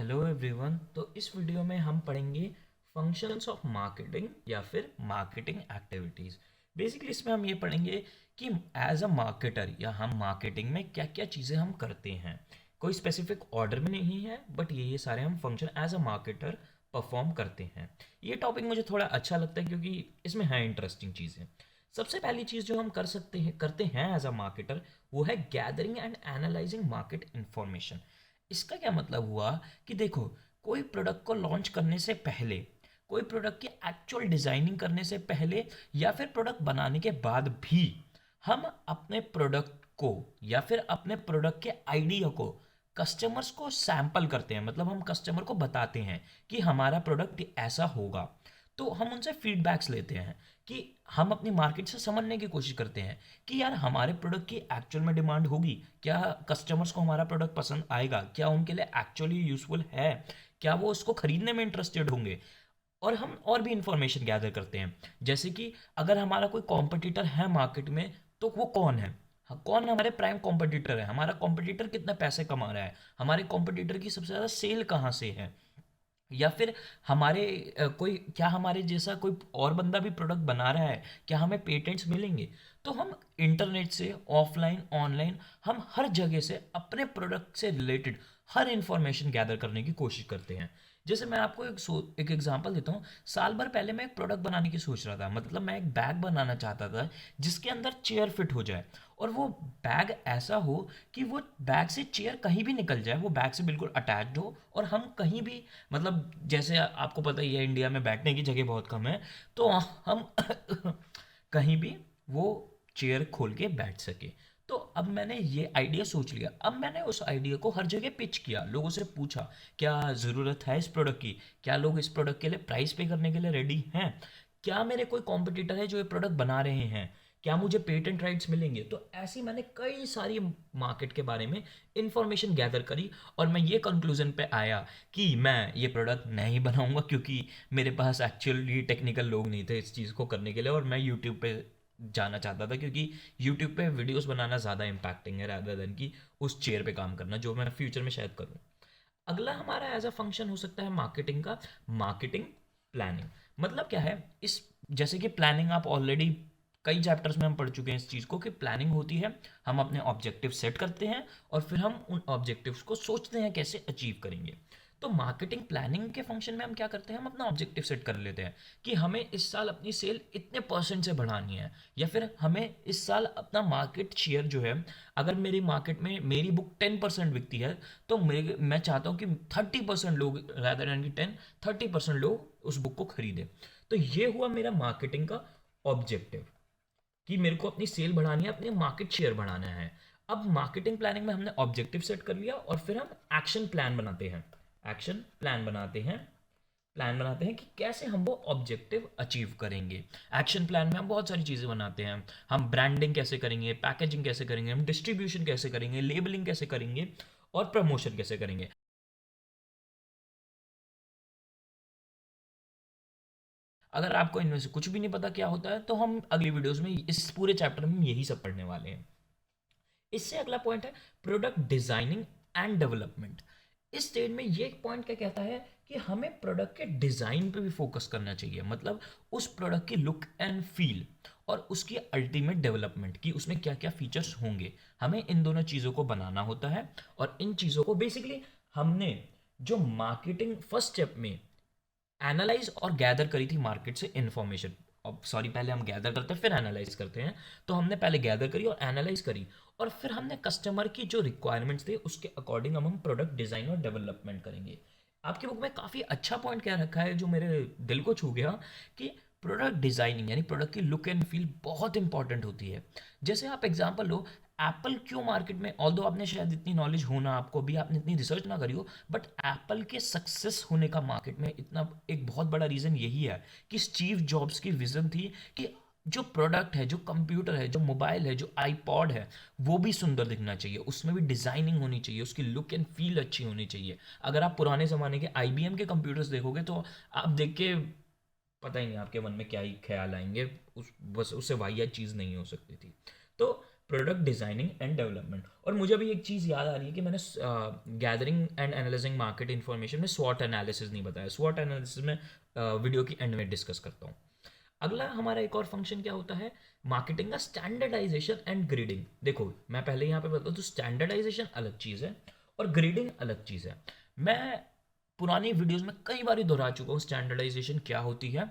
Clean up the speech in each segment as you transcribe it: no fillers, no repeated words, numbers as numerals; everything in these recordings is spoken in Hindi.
Hello everyone. तो इस वीडियो में हम पढ़ेंगे फंक्शंस ऑफ मार्केटिंग या फिर मार्केटिंग एक्टिविटीज़। बेसिकली इसमें हम ये पढ़ेंगे कि एज अ मार्केटर या हम मार्केटिंग में क्या क्या चीज़ें हम करते हैं। कोई स्पेसिफिक ऑर्डर में नहीं है, बट ये सारे हम function as a marketer perform करते हैं। ये टॉपिक मुझे थोड़ा अच्छा लगता है क्योंकि इसमें है इंटरेस्टिंग चीज़ें। सबसे पहली चीज़ जो हम करते हैं एज अ मार्केटर, वो है gathering and analysing market information. इसका क्या मतलब हुआ कि देखो, कोई प्रोडक्ट को लॉन्च करने से पहले, कोई प्रोडक्ट की एक्चुअल डिजाइनिंग करने से पहले या फिर प्रोडक्ट बनाने के बाद भी हम अपने प्रोडक्ट को या फिर अपने प्रोडक्ट के आइडिया को कस्टमर्स को सैंपल करते हैं। मतलब हम कस्टमर को बताते हैं कि हमारा प्रोडक्ट ऐसा होगा। तो हम उनसे फीडबैक्स लेते हैं कि हम अपनी मार्केट से समझने की कोशिश करते हैं कि यार हमारे प्रोडक्ट की एक्चुअल में डिमांड होगी, क्या कस्टमर्स को हमारा प्रोडक्ट पसंद आएगा, क्या उनके लिए एक्चुअली यूजफुल है, क्या वो उसको खरीदने में इंटरेस्टेड होंगे। और हम और भी इंफॉर्मेशन गैदर करते हैं, जैसे कि अगर हमारा कोई कॉम्पिटिटर है मार्केट में, तो वो कौन है। हाँ, कौन हमारे प्राइम कॉम्पिटिटर है, हमारा कॉम्पिटिटर कितने पैसे कमा रहा है, हमारे कॉम्पिटिटर की सबसे ज़्यादा सेल कहाँ से है, या फिर हमारे कोई क्या हमारे जैसा कोई और बंदा भी प्रोडक्ट बना रहा है, क्या हमें पेटेंट्स मिलेंगे। तो हम इंटरनेट से, ऑफलाइन ऑनलाइन, हम हर जगह से अपने प्रोडक्ट से रिलेटेड हर इंफॉर्मेशन गैदर करने की कोशिश करते हैं। जैसे मैं आपको एक एग्जांपल देता हूँ। साल भर पहले मैं एक प्रोडक्ट बनाने की सोच रहा था, मतलब मैं एक बैग बनाना चाहता था जिसके अंदर चेयर फिट हो जाए, और वो बैग ऐसा हो कि वो बैग से चेयर कहीं भी निकल जाए, वो बैग से बिल्कुल अटैच्ड हो, और हम कहीं भी, मतलब जैसे आपको पता ही है इंडिया में बैठने की जगह बहुत कम है, तो हम कहीं भी वो चेयर खोल के बैठ सके। तो अब मैंने ये आइडिया सोच लिया, अब मैंने उस आइडिया को हर जगह पिच किया, लोगों से पूछा क्या ज़रूरत है इस प्रोडक्ट की, क्या लोग इस प्रोडक्ट के लिए प्राइस पे करने के लिए रेडी हैं, क्या मेरे कोई कॉम्पिटिटर है जो ये प्रोडक्ट बना रहे हैं, क्या मुझे पेटेंट राइट्स मिलेंगे। तो ऐसी मैंने कई सारी मार्केट के बारे में इंफॉर्मेशन गैदर करी, और मैं ये कंक्लूजन पे आया कि मैं ये प्रोडक्ट नहीं बनाऊंगा, क्योंकि मेरे पास एक्चुअली टेक्निकल लोग नहीं थे इस चीज़ को करने के लिए, और मैं यूट्यूब पे जाना चाहता था क्योंकि यूट्यूब पे वीडियोस बनाना ज़्यादा इम्पैक्टिंग है रादर देन कि उस चेयर पे काम करना, जो मैं फ्यूचर में शायद करूँ। अगला हमारा एज अ फंक्शन हो सकता है मार्केटिंग का, मार्केटिंग प्लानिंग। मतलब क्या है इस, जैसे कि प्लानिंग आप ऑलरेडी कई चैप्टर्स में हम पढ़ चुके हैं इस चीज़ को, कि प्लानिंग होती है हम अपने ऑब्जेक्टिव सेट करते हैं और फिर हम उन ऑब्जेक्टिव्स को सोचते हैं कैसे अचीव करेंगे। तो मार्केटिंग प्लानिंग के फंक्शन में हम क्या करते हैं, हम अपना ऑब्जेक्टिव सेट कर लेते हैं कि हमें इस साल अपनी सेल इतने परसेंट से बढ़ानी है, या फिर हमें इस साल अपना मार्केट शेयर जो है, अगर मेरी मार्केट में मेरी बुक 10% बिकती है, तो मैं चाहता हूँ कि 30% लोग, रैदर देन कि 30% लोग उस बुक को खरीदें। तो ये हुआ मेरा मार्केटिंग का ऑब्जेक्टिव, कि मेरे को अपनी सेल बढ़ानी है, अपने मार्केट शेयर बढ़ाना है। अब मार्केटिंग प्लानिंग में हमने ऑब्जेक्टिव सेट कर लिया, और फिर हम एक्शन प्लान बनाते हैं। एक्शन प्लान बनाते हैं, प्लान बनाते हैं कि कैसे हम वो ऑब्जेक्टिव अचीव करेंगे। एक्शन प्लान में हम बहुत सारी चीज़ें बनाते हैं। हम ब्रांडिंग कैसे करेंगे, पैकेजिंग कैसे करेंगे, हम डिस्ट्रीब्यूशन कैसे करेंगे, लेबलिंग कैसे करेंगे, और प्रमोशन कैसे करेंगे। अगर आपको इनमें से कुछ भी नहीं पता क्या होता है, तो हम अगली वीडियोस में इस पूरे चैप्टर में यही सब पढ़ने वाले हैं। इससे अगला पॉइंट है प्रोडक्ट डिजाइनिंग एंड डेवलपमेंट। इस स्टेज में ये पॉइंट क्या कहता है कि हमें प्रोडक्ट के डिज़ाइन पे भी फोकस करना चाहिए, मतलब उस प्रोडक्ट की लुक एंड फील और उसकी अल्टीमेट डेवलपमेंट, की उसमें क्या क्या फीचर्स होंगे, हमें इन दोनों चीज़ों को बनाना होता है। और इन चीज़ों को बेसिकली हमने जो मार्केटिंग फर्स्ट स्टेप में एनालाइज और गैदर करी थी मार्केट से इंफॉर्मेशन, अब सॉरी, पहले हम गैदर करते हैं फिर एनालाइज करते हैं। तो हमने पहले गैदर करी और एनालाइज करी, और फिर हमने कस्टमर की जो रिक्वायरमेंट्स थे उसके अकॉर्डिंग हम प्रोडक्ट डिज़ाइन और डेवलपमेंट करेंगे। आपकी बुक में काफ़ी अच्छा पॉइंट क्या रखा है जो मेरे दिल को छू गया, कि प्रोडक्ट डिज़ाइनिंग यानी प्रोडक्ट की लुक एंड फील बहुत इंपॉर्टेंट होती है। जैसे आप एग्जांपल लो, एप्पल क्यों मार्केट में, ऑल्दो आपने शायद इतनी नॉलेज हो ना, आपको भी आपने इतनी रिसर्च ना करी हो, बट एप्पल के सक्सेस होने का मार्केट में इतना एक बहुत बड़ा रीज़न यही है कि स्टीव जॉब्स की विज़न थी कि जो प्रोडक्ट है, जो कंप्यूटर है, जो मोबाइल है, जो आईपॉड है, वो भी सुंदर दिखना चाहिए, उसमें भी डिज़ाइनिंग होनी चाहिए, उसकी लुक एंड फील अच्छी होनी चाहिए। अगर आप पुराने ज़माने के आईबीएम के कंप्यूटर्स देखोगे, तो आप देख के पता ही नहीं आपके मन में क्या ही ख्याल आएंगे, उस बस उससे वाहियात चीज़ नहीं हो सकती थी। तो प्रोडक्ट डिज़ाइनिंग एंड डेवलपमेंट। और मुझे अभी एक चीज़ याद आ रही है कि मैंने gathering and analysing market information में स्वॉट एनालिसिस नहीं बताया। स्वॉट एनालिसिस में वीडियो की एंड में डिस्कस करता हूँ। अगला हमारा एक और फंक्शन क्या होता है, मार्केटिंग का स्टैंडर्डाइजेशन एंड ग्रेडिंग। देखो मैं पहले यहाँ पे बताऊँ तो स्टैंडर्डाइजेशन अलग चीज़ है और ग्रेडिंग अलग चीज़ है। मैं पुरानी वीडियोस में कई बार दोहरा चुका हूँ स्टैंडर्डाइजेशन क्या होती है।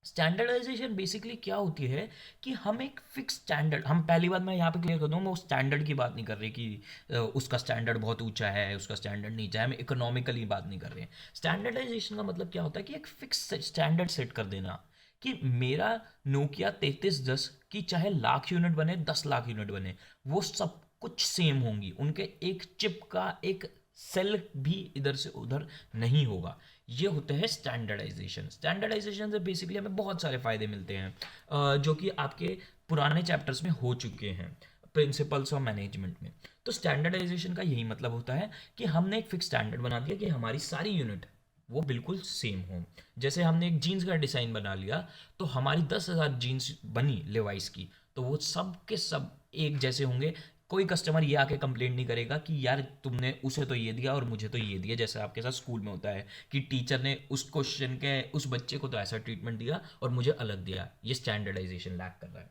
स्टैंडर्डाइजेशन बेसिकली क्या होती है कि हम एक फिक्स स्टैंडर्ड, हम पहली बात मैं यहाँ पे क्लियर कर दूँ, मैं उस स्टैंडर्ड की बात नहीं कर रही कि उसका स्टैंडर्ड बहुत ऊंचा है उसका स्टैंडर्ड नीचा है, हम इकोनॉमिकली बात नहीं कर रहे हैं। स्टैंडर्डाइजेशन का मतलब क्या होता है कि एक फिक्स स्टैंडर्ड सेट कर देना कि मेरा नोकिया 3310 की चाहे लाख यूनिट बने 10 लाख यूनिट बने, वो सब कुछ सेम होंगी, उनके एक चिप का एक सेल भी इधर से उधर नहीं होगा। ये होते हैं स्टैंडर्डाइजेशन। स्टैंडर्डाइजेशन से बेसिकली हमें बहुत सारे फायदे मिलते हैं जो कि आपके पुराने चैप्टर्स में हो चुके हैं प्रिंसिपल्स ऑफ मैनेजमेंट में। तो स्टैंडर्डाइजेशन का यही मतलब होता है कि हमने एक फिक्स स्टैंडर्ड बना दिया कि हमारी सारी यूनिट वो बिल्कुल सेम हो। जैसे हमने एक जीन्स का डिज़ाइन बना लिया तो हमारी 10,000 जीन्स बनी लेवाइस की, तो वो सब के सब एक जैसे होंगे। कोई कस्टमर ये आके कंप्लेंट नहीं करेगा कि यार तुमने उसे तो ये दिया और मुझे तो ये दिया, जैसे आपके साथ स्कूल में होता है कि टीचर ने उस क्वेश्चन के उस बच्चे को तो ऐसा ट्रीटमेंट दिया और मुझे अलग दिया। ये स्टैंडर्डाइजेशन लैक कर रहा है।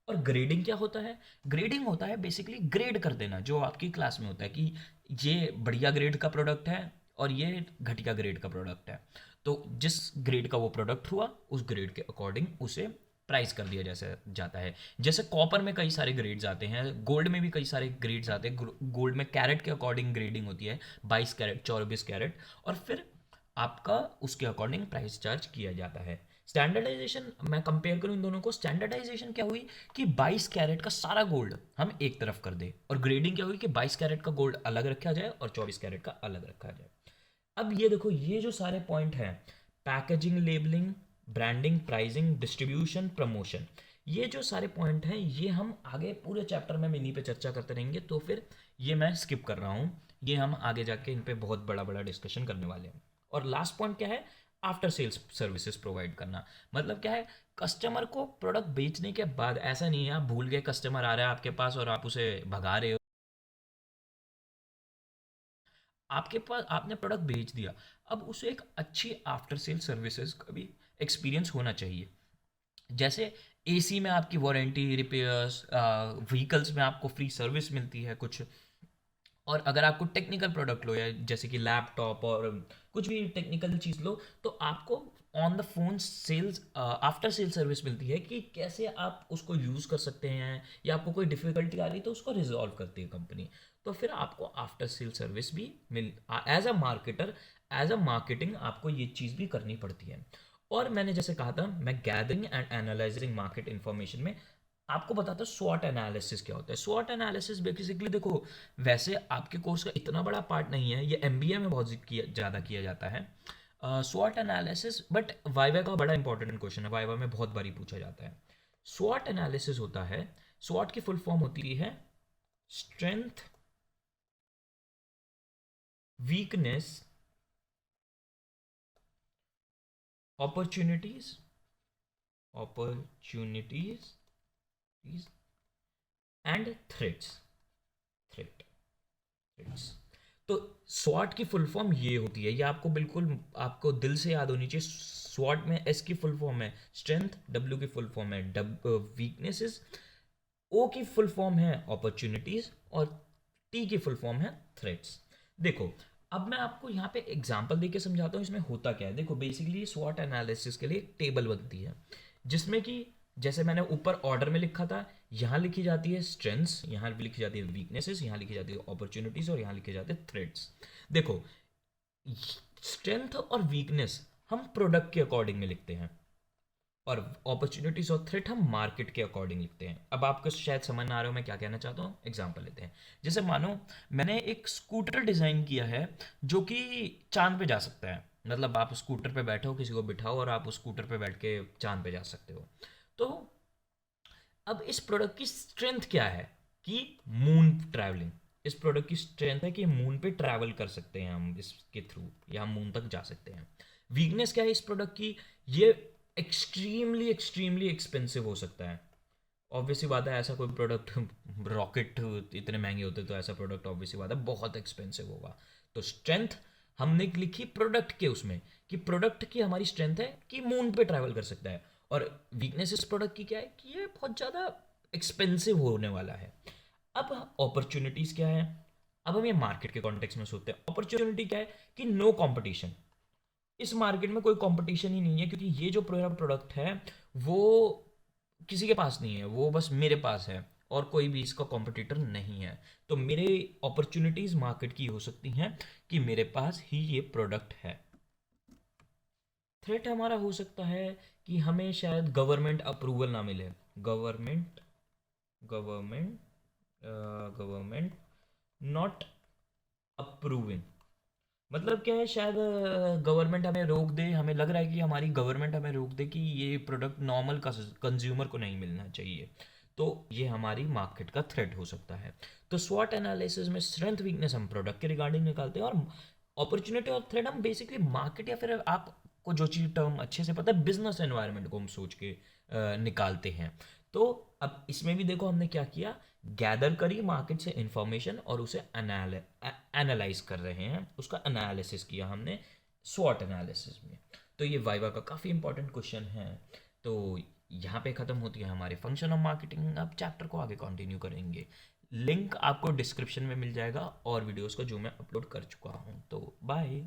और ग्रेडिंग क्या होता है, ग्रेडिंग होता है बेसिकली ग्रेड कर देना, जो आपकी क्लास में होता है कि ये बढ़िया ग्रेड का प्रोडक्ट है और ये घटिया ग्रेड का प्रोडक्ट है। तो जिस ग्रेड का वो प्रोडक्ट हुआ उस ग्रेड के अकॉर्डिंग उसे प्राइस कर दिया जैसे जाता है। जैसे कॉपर में कई सारे ग्रेड्स आते हैं, गोल्ड में भी कई सारे ग्रेड्स आते हैं। गोल्ड में कैरेट के अकॉर्डिंग ग्रेडिंग होती है, 22 कैरेट 24 कैरेट, और फिर आपका उसके अकॉर्डिंग प्राइस चार्ज किया जाता है। स्टैंडर्डाइजेशन मैं कंपेयर करूं इन दोनों को, स्टैंडर्डाइजेशन क्या हुई कि 22 कैरेट का सारा गोल्ड हम एक तरफ कर दे, और ग्रेडिंग क्या हुई कि 22 कैरेट का गोल्ड अलग रखा जाए और 24 कैरेट का अलग रखा जाए। अब ये देखो, ये जो सारे पॉइंट हैं, packaging, labelling, branding, pricing, distribution, promotion, ये जो सारे पॉइंट हैं ये हम आगे पूरे चैप्टर में इन्हीं पे चर्चा करते रहेंगे, तो फिर ये मैं स्किप कर रहा हूँ। ये हम आगे जाके इन पे बहुत बड़ा बड़ा डिस्कशन करने वाले हैं। और लास्ट पॉइंट क्या है, आफ्टर सेल्स सर्विसेज प्रोवाइड करना। मतलब क्या है, कस्टमर को प्रोडक्ट बेचने के बाद ऐसा नहीं है आप भूल गए, कस्टमर आ रहा है आपके पास और आप उसे भगा रहे हो। आपके पास आपने प्रोडक्ट भेज दिया, अब उसे एक अच्छी आफ्टर सेल सर्विसेज का भी एक्सपीरियंस होना चाहिए। जैसे एसी में आपकी वारंटी, रिपेयर्स, व्हीकल्स में आपको फ्री सर्विस मिलती है कुछ, और अगर आपको टेक्निकल प्रोडक्ट लो या जैसे कि लैपटॉप और कुछ भी टेक्निकल चीज़ लो, तो आपको on the phone sales after sale service मिलती है कि कैसे आप उसको यूज़ कर सकते हैं, या आपको कोई डिफ़िकल्टी आ रही है तो उसको रिजॉल्व करती है कंपनी। तो फिर आपको आफ्टर सेल सर्विस भी मिल, as a marketer, as a marketing आपको ये चीज़ भी करनी पड़ती है। और मैंने जैसे कहा था, मैं gathering and analysing market information में आपको बताता हूँ स्वॉट एनालिसिस क्या होता है। स्वॉट एनालिसिस बेसिकली देखो, वैसे आपके कोर्स का इतना बड़ा पार्ट नहीं है, ये एमबीए में बहुत ज़्यादा किया जाता है स्वॉट एनालिसिस, बट वाइवा का बड़ा इंपॉर्टेंट क्वेश्चन है, वाइवा में बहुत बारी पूछा जाता है। स्वॉट एनालिसिस होता है, स्वॉट की फुल फॉर्म होती है strength, weakness, opportunities, opportunities and threats, threat, threats. तो स्वॉट की फुल फॉर्म ये होती है, ये आपको बिल्कुल आपको दिल से याद होनी चाहिए। स्वॉट में एस की फुल फॉर्म है स्ट्रेंथ, डब्ल्यू की फुल फॉर्म है वीकनेसेस, ओ की फुल फॉर्म है अपॉर्चुनिटीज, और टी की फुल फॉर्म है थ्रेट्स। देखो, अब मैं आपको यहाँ पे एग्जांपल देके समझाता हूँ इसमें होता क्या है। देखो बेसिकली स्वॉट एनालिसिस के लिए एक टेबल बनती है, जिसमें कि जैसे मैंने ऊपर ऑर्डर में लिखा था, यहाँ लिखी जाती है स्ट्रेंथ्स, यहाँ भी लिखी जाती है वीकनेसेस, यहाँ लिखी जाती है अपॉर्चुनिटीज, और यहाँ लिखे जाते हैं थ्रेट्स। देखो, स्ट्रेंथ और वीकनेस हम प्रोडक्ट के अकॉर्डिंग में लिखते हैं, और अपॉर्चुनिटीज और थ्रेट हम मार्केट के अकॉर्डिंग लिखते हैं। अब आपको शायद समझ ना आ रहा हो मैं क्या कहना चाहता हूँ, एग्जांपल लेते हैं। जैसे मानो मैंने एक स्कूटर डिज़ाइन किया है जो कि चांद पे जा सकता है, मतलब आप स्कूटर पे बैठो, किसी को बिठाओ और आप उस स्कूटर पे बैठ के चांद पे जा सकते हो। तो अब इस प्रोडक्ट की स्ट्रेंथ क्या है कि मून ट्रैवलिंग, इस प्रोडक्ट की स्ट्रेंथ है कि मून पे ट्रैवल कर सकते हैं हम इसके थ्रू, या हम मून तक जा सकते हैं। वीकनेस क्या है इस प्रोडक्ट की, ये एक्सट्रीमली एक्सट्रीमली एक्सपेंसिव हो सकता है, ऑब्वियसली बात है, ऐसा कोई प्रोडक्ट रॉकेट इतने महंगे होते तो ऐसा प्रोडक्ट ऑब्वियसली बात है बहुत एक्सपेंसिव होगा। तो स्ट्रेंथ हमने लिखी प्रोडक्ट के उसमें, कि प्रोडक्ट की हमारी स्ट्रेंथ है कि मून पे ट्रैवल कर सकता है, और वीकनेस इस प्रोडक्ट की क्या है कि ये बहुत ज़्यादा एक्सपेंसिव होने वाला है। अब अपॉर्चुनिटीज़ क्या है, अब हम ये मार्केट के कॉन्टेक्स्ट में सोचते हैं। अपॉर्चुनिटी क्या है कि नो कंपटीशन, इस मार्केट में कोई कंपटीशन ही नहीं है, क्योंकि ये जो प्रोडक्ट है वो किसी के पास नहीं है, वो बस मेरे पास है और कोई भी इसका कॉम्पिटिटर नहीं है। तो मेरे अपॉर्चुनिटीज़ मार्केट की हो सकती हैं कि मेरे पास ही ये प्रोडक्ट है। थ्रेट हमारा हो सकता है कि हमें शायद गवर्नमेंट अप्रूवल ना मिले। Government government government not approving, मतलब क्या है, शायद गवर्नमेंट हमें रोक दे, हमें लग रहा है कि हमारी गवर्नमेंट हमें रोक दे कि ये प्रोडक्ट नॉर्मल कंज्यूमर को नहीं मिलना चाहिए। तो ये हमारी मार्केट का थ्रेट हो सकता है। तो स्वॉट एनालिसिस में स्ट्रेंथ वीकनेस हम प्रोडक्ट के रिगार्डिंग निकालते हैं, और अपॉर्चुनिटी और थ्रेट हम बेसिकली मार्केट या फिर आपको जो चीज़ टर्म अच्छे से पता है बिजनेस एनवायरनमेंट को हम सोच के निकालते हैं। तो अब इसमें भी देखो हमने क्या किया, गैदर करी मार्केट से इंफॉर्मेशन और उसे एनालाइज कर रहे हैं, उसका एनालिसिस किया हमने स्वॉट एनालिसिस में। तो ये वाइवा का काफ़ी इंपॉर्टेंट क्वेश्चन है। तो यहाँ पे ख़त्म होती है हमारे फंक्शन ऑफ मार्केटिंग। अब चैप्टर को आगे कंटिन्यू करेंगे। लिंक आपको डिस्क्रिप्शन में मिल जाएगा और वीडियोस का जो मैं अपलोड कर चुका हूँ। तो बाय।